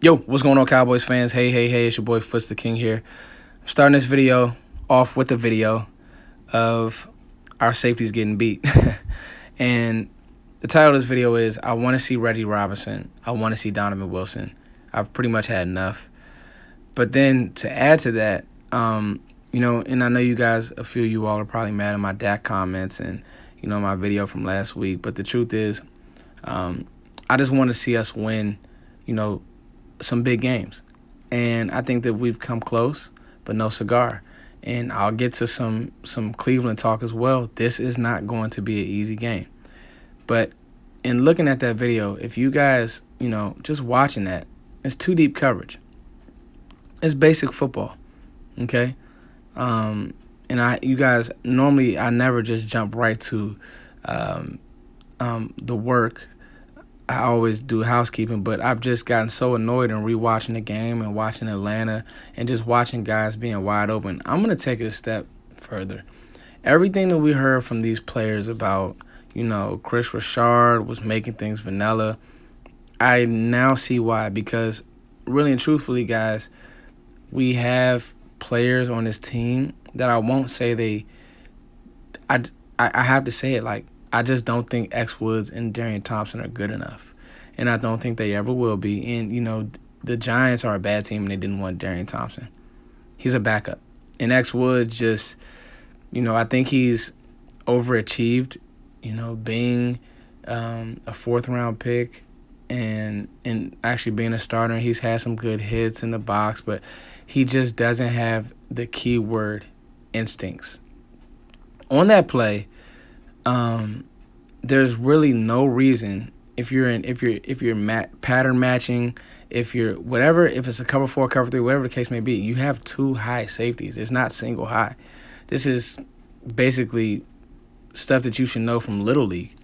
Yo, what's going on, Cowboys fans? Hey, it's your boy Footsdaking here. I'm starting this video off with a video of our safeties getting beat. And the title of this video is, I want to see Reggie Robinson. I want to see Donavan Wilson. I've pretty much had enough. But then to add to that, and I know you guys, a few of you all are probably mad at my Dak comments and, my video from last week. But the truth is, I just want to see us win, some big games. And I think that we've come close, but no cigar. And I'll get to some Cleveland talk as well. This is not going to be an easy game. But in looking at that video, if you guys, just watching that, it's too deep coverage. It's basic football, okay? And you guys, normally I never just jump right to the work. I always do housekeeping, but I've just gotten so annoyed in rewatching the game and watching Atlanta and just watching guys being wide open. I'm going to take it a step further. Everything that we heard from these players about, Chris Richard was making things vanilla, I now see why. Because really and truthfully, guys, we have players on this team that I won't say I have to say it, like, I just don't think X Woods and Darian Thompson are good enough. And I don't think they ever will be. And, the Giants are a bad team and they didn't want Darian Thompson. He's a backup. And X Woods just, I think he's overachieved, being a fourth-round pick and actually being a starter. He's had some good hits in the box, but he just doesn't have the keyword instincts. On that play, there's really no reason if you're pattern matching, if it's a cover 4, cover 3, whatever the case may be, you have two high safeties. It's not single high. This is basically stuff that you should know from Little League.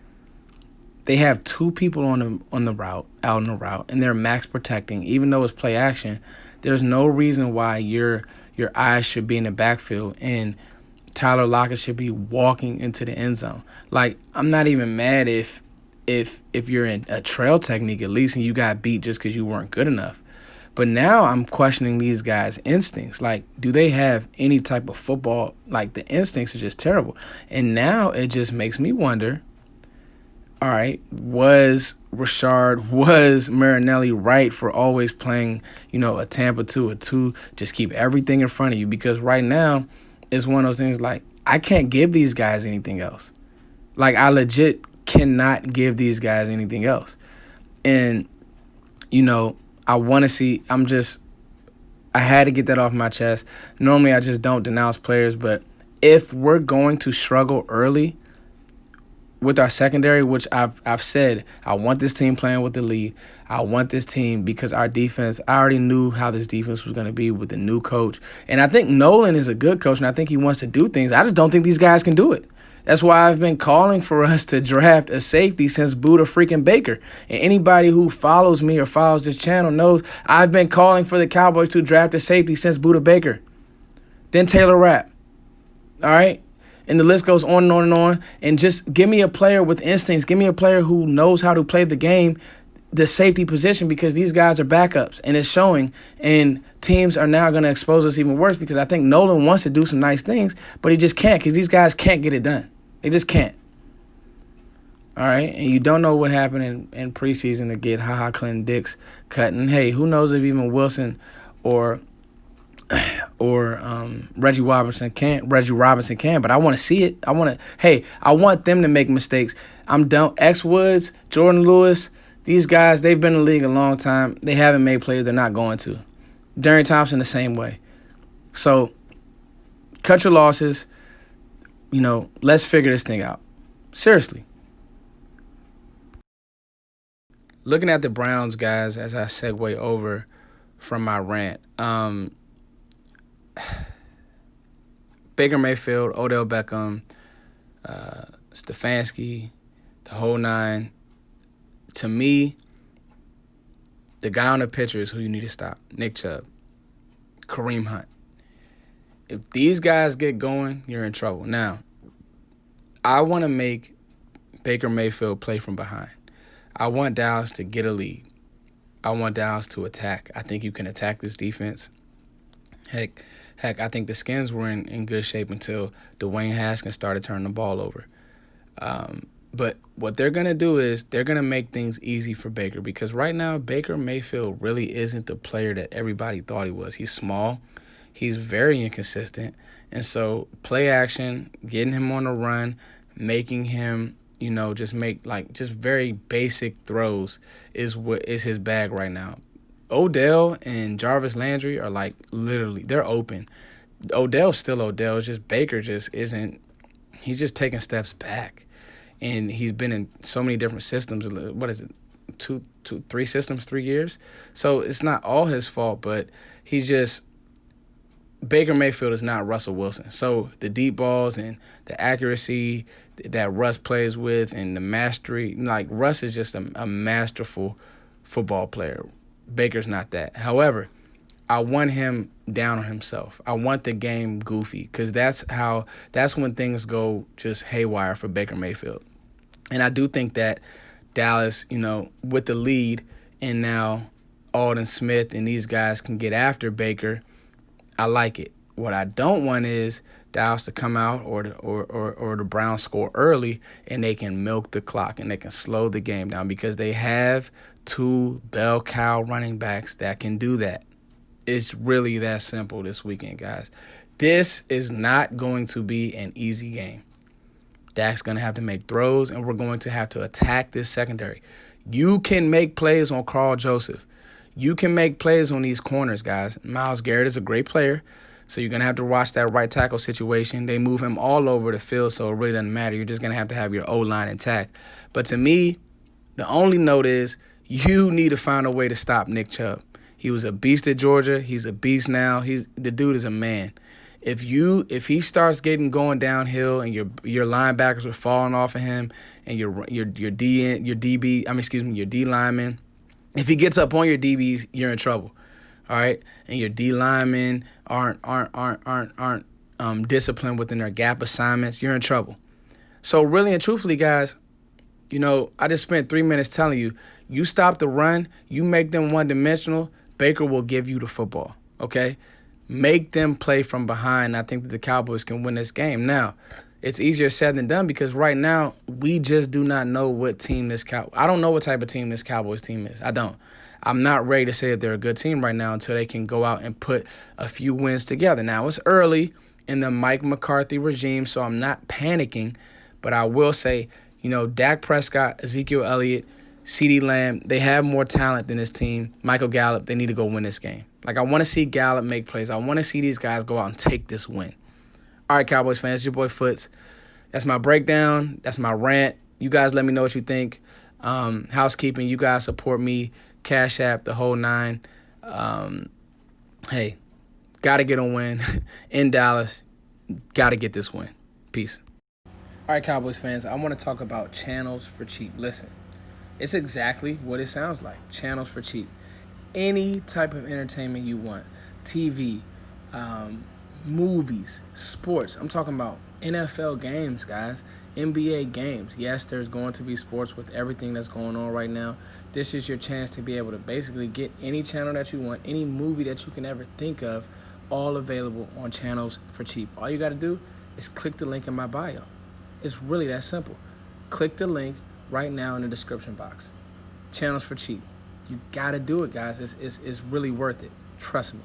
They have two people out on the route, and they're max protecting. Even though it's play action, there's no reason why your eyes should be in the backfield and Tyler Lockett should be walking into the end zone. Like, I'm not even mad if you're in a trail technique at least and you got beat just because you weren't good enough. But now I'm questioning these guys' instincts. Like, do they have any type of football? Like, the instincts are just terrible. And now it just makes me wonder, all right, was Marinelli right for always playing, a Tampa 2 or 2? Just keep everything in front of you, because right now it's one of those things like, I can't give these guys anything else. Like, I legit cannot give these guys anything else. And, I want to see, I had to get that off my chest. Normally I just don't denounce players, but if we're going to struggle early with our secondary, which I've said, I want this team playing with the lead. I want this team because our defense, I already knew how this defense was going to be with the new coach. And I think Nolan is a good coach, and I think he wants to do things. I just don't think these guys can do it. That's why I've been calling for us to draft a safety since Buda freaking Baker. And anybody who follows me or follows this channel knows I've been calling for the Cowboys to draft a safety since Buda Baker. Then Taylor Rapp. All right? And the list goes on and on and on. And just give me a player with instincts. Give me a player who knows how to play the game, the safety position, because these guys are backups. And it's showing. And teams are now going to expose us even worse, because I think Nolan wants to do some nice things, but he just can't, because these guys can't get it done. They just can't. All right? And you don't know what happened in preseason to get Clinton Dix cut. And, hey, who knows if even Wilson or Reggie Robinson can, but I want to see it. I want them to make mistakes. I'm done. X Woods, Jordan Lewis, these guys, they've been in the league a long time. They haven't made plays. They're not going to. Darian Thompson the same way. So cut your losses. Let's figure this thing out. Seriously. Looking at the Browns, guys, as I segue over from my rant, Baker Mayfield, Odell Beckham, Stefanski, the whole nine. To me, the guy on the pitcher is who you need to stop. Nick Chubb, Kareem Hunt. If these guys get going, you're in trouble. Now, I want to make Baker Mayfield play from behind. I want Dallas to get a lead. I want Dallas to attack. I think you can attack this defense. Heck, I think the Skins were in good shape until Dwayne Haskins started turning the ball over. But what they're going to do is they're going to make things easy for Baker, because right now Baker Mayfield really isn't the player that everybody thought he was. He's small. He's very inconsistent. And so play action, getting him on the run, making him, just make just very basic throws is what is his bag right now. Odell and Jarvis Landry are literally, they're open. Odell's still Odell. It's just Baker just isn't. He's just taking steps back. And he's been in so many different systems. What is it? Three systems, 3 years. So it's not all his fault, but he's just, Baker Mayfield is not Russell Wilson. So the deep balls and the accuracy that Russ plays with and the mastery, Russ is just a masterful football player. Baker's not that. However, I want him down on himself. I want the game goofy, because that's when things go just haywire for Baker Mayfield. And I do think that Dallas, with the lead, and now Alden Smith and these guys can get after Baker, I like it. What I don't want is Dallas to come out or the Browns score early and they can milk the clock and they can slow the game down, because they have 2 bell cow running backs that can do that. It's really that simple this weekend, guys. This is not going to be an easy game. Dak's going to have to make throws, and we're going to have to attack this secondary. You can make plays on Carl Joseph. You can make plays on these corners, guys. Myles Garrett is a great player, so you're going to have to watch that right tackle situation. They move him all over the field, so it really doesn't matter. You're just going to have your O-line intact. But to me, the only note is you need to find a way to stop Nick Chubb. He was a beast at Georgia. He's a beast now. The dude is a man. If he starts going downhill and your linebackers are falling off of him, and your D linemen, if he gets up on your DBs, you're in trouble. All right, and your D linemen aren't disciplined within their gap assignments, you're in trouble. So really and truthfully, guys, I just spent 3 minutes telling you, you stop the run, you make them one-dimensional, Baker will give you the football, okay? Make them play from behind. I think that the Cowboys can win this game. Now, it's easier said than done, because right now we just do not know what team I don't know what type of team this Cowboys team is. I don't. I'm not ready to say that they're a good team right now until they can go out and put a few wins together. Now, it's early in the Mike McCarthy regime, so I'm not panicking, but I will say, Dak Prescott, Ezekiel Elliott, CeeDee Lamb, they have more talent than this team. Michael Gallup, they need to go win this game. I want to see Gallup make plays. I want to see these guys go out and take this win. All right, Cowboys fans, it's your boy Foots. That's my breakdown. That's my rant. You guys let me know what you think. Housekeeping, you guys support me. Cash App, the whole 9. Hey, got to get a win in Dallas. Got to get this win. Peace. All right, Cowboys fans, I want to talk about channels for cheap. Listen, it's exactly what it sounds like. Channels for cheap. Any type of entertainment you want. TV, movies, sports. I'm talking about NFL games, guys. NBA games. Yes, there's going to be sports with everything that's going on right now. This is your chance to be able to basically get any channel that you want, any movie that you can ever think of, all available on channels for cheap. All you got to do is click the link in my bio. It's really that simple. Click the link right now in the description box. Channels for cheap. You got to do it, guys. It's really worth it. Trust me.